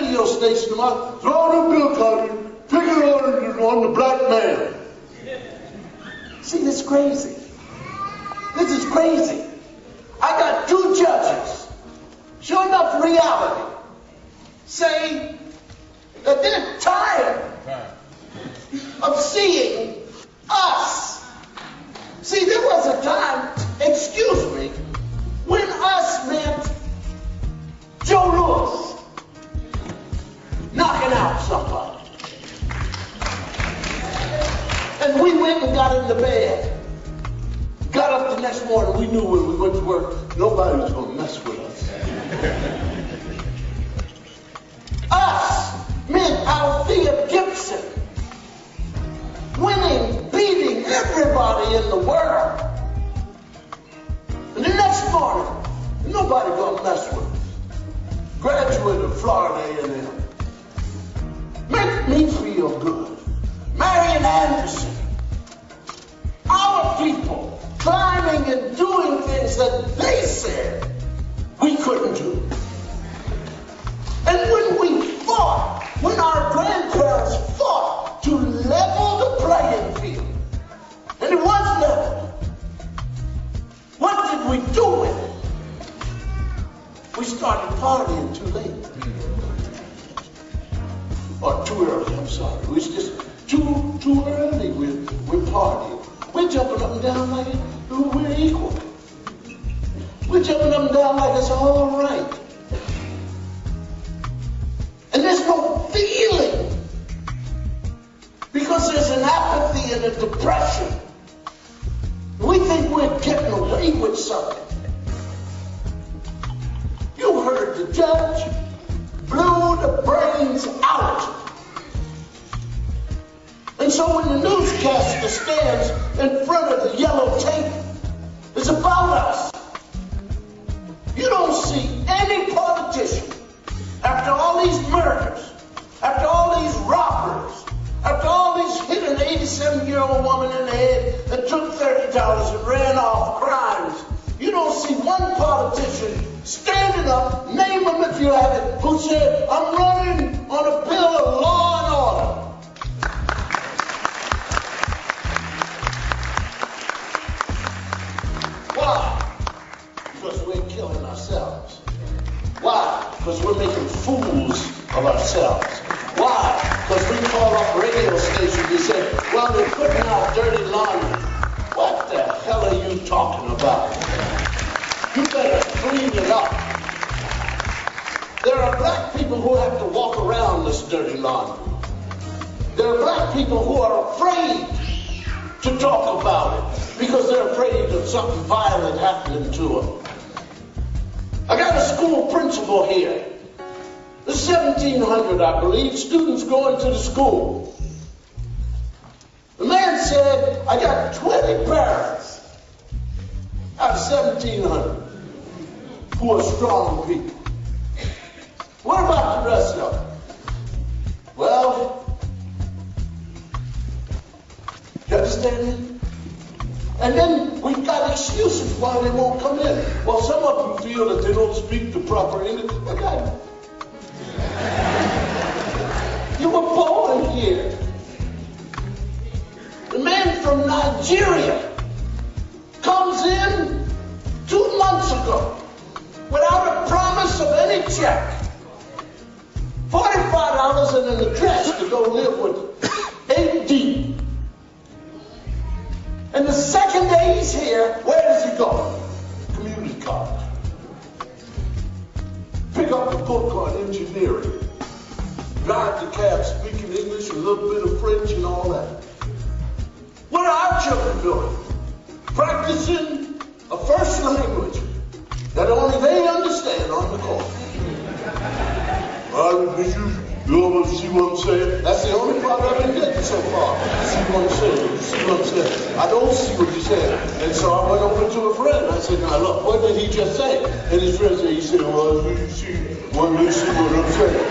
radio station about throwing a bill cotton, picking on the black man. See, this is crazy. This is crazy. I got 2 judges, sure enough reality, saying that they're tired of seeing us. See, there was a time, excuse me, when us meant Joe Louis knocking out somebody. And we went and got into bed. Got up the next morning, we knew when we went to work, nobody was going to mess with us. Us meant Althea Gibson winning, beating everybody in the world. And the next morning, nobody going to mess with us. Graduate of Florida A&M. Make me feel good. Marian Anderson. Our people climbing and doing things that they said we couldn't do. And when we fought, when our grandparents fought to level the playing field, and it was leveled, what did we do with it? We started partying too late. Or too early, I'm sorry. It was just too early. We're partying. We're jumping up and down like we're equal. We're jumping up and down like it's all right. And there's no feeling. Because there's an apathy and a depression. We think we're getting away with something. You heard the judge blew the brains out. And so when the newscaster stands in front of the yellow tape, it's about us. You don't see any politician, after all these murders, after all these robberies, after all these hit an 87-year-old woman in the head that took $30 and ran off crimes, you don't see one politician standing up, name them if you have it, who said, I'm running on a bill of law and order. Why? Because we're killing ourselves. Why? Because we're making fools of ourselves. Why? Because we call up radio stations and say, well, they're putting out dirty laundry. What the hell are you talking about? You better clean it up. There are black people who have to walk around this dirty laundry. There are black people who are afraid to talk about it because they're afraid of something violent happening to them. I got a school principal here. There's 1,700, I believe, students going to the school. The man said, I got 20 parents out of 1,700 who are strong people. What about the rest of them? Well, you understand me? And then we've got excuses why they won't come in. Well, some of them feel that they don't speak the proper English. Okay. You were born here. The man from Nigeria comes in 2 months ago without a promise of any check. $45 and an address to go live with 8 deep. And the second day he's here, where does he go? Community college. Pick up a book on engineering. Drive the cab speaking English, a little bit of French and all that. What are our children doing? Practicing a first language that only they understand on the course. You see what I'm saying? That's the only part I've been getting so far. See what I'm saying? You see what I'm saying? I don't see what you're saying. And so I went over to a friend. I said, now look, what did he just say? And his friend said, he said, well, you see what I'm saying.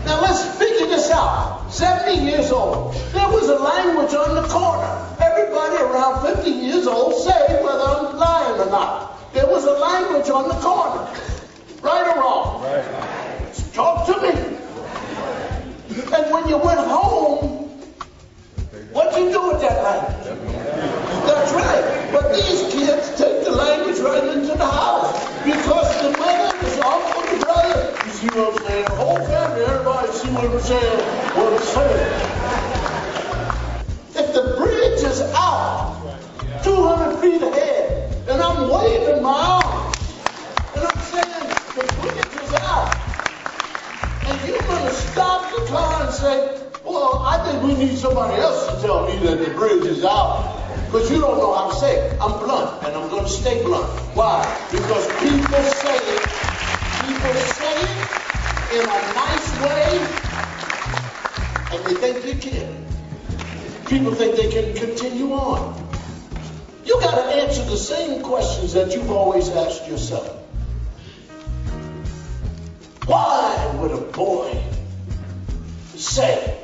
Now let's figure this out. 70 years old. There was a language on the corner. Everybody around 50 years old say whether I'm lying or not. There was a language on the corner. Right or wrong? Right. And when you went home, what'd you do with that language? That's right. But these kids take the language right into the house because the mother is off with the brother. You see what I'm saying? The whole family, everybody see what I'm saying? What I'm saying. If the bridge is out 200 feet ahead, and I'm waving my arm, and I'm saying the bridge is out, and you're going to stop the car and say, well, I think we need somebody else to tell me that the bridge is out. Because you don't know how to say it. I'm blunt, and I'm going to stay blunt. Why? Because people say it in a nice way, and they think they can. People think they can continue on. You got to answer the same questions that you've always asked yourself. Why would a boy say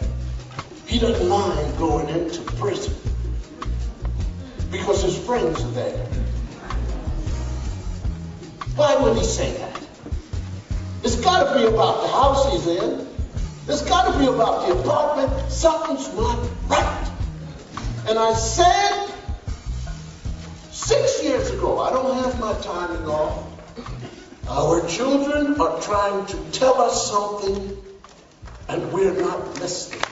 he doesn't mind going into prison? Because his friends are there. Why would he say that? It's got to be about the house he's in. It's got to be about the apartment. Something's not right. And I said 6 years ago, I don't have my timing off. Our children are trying to tell us something, and we're not listening.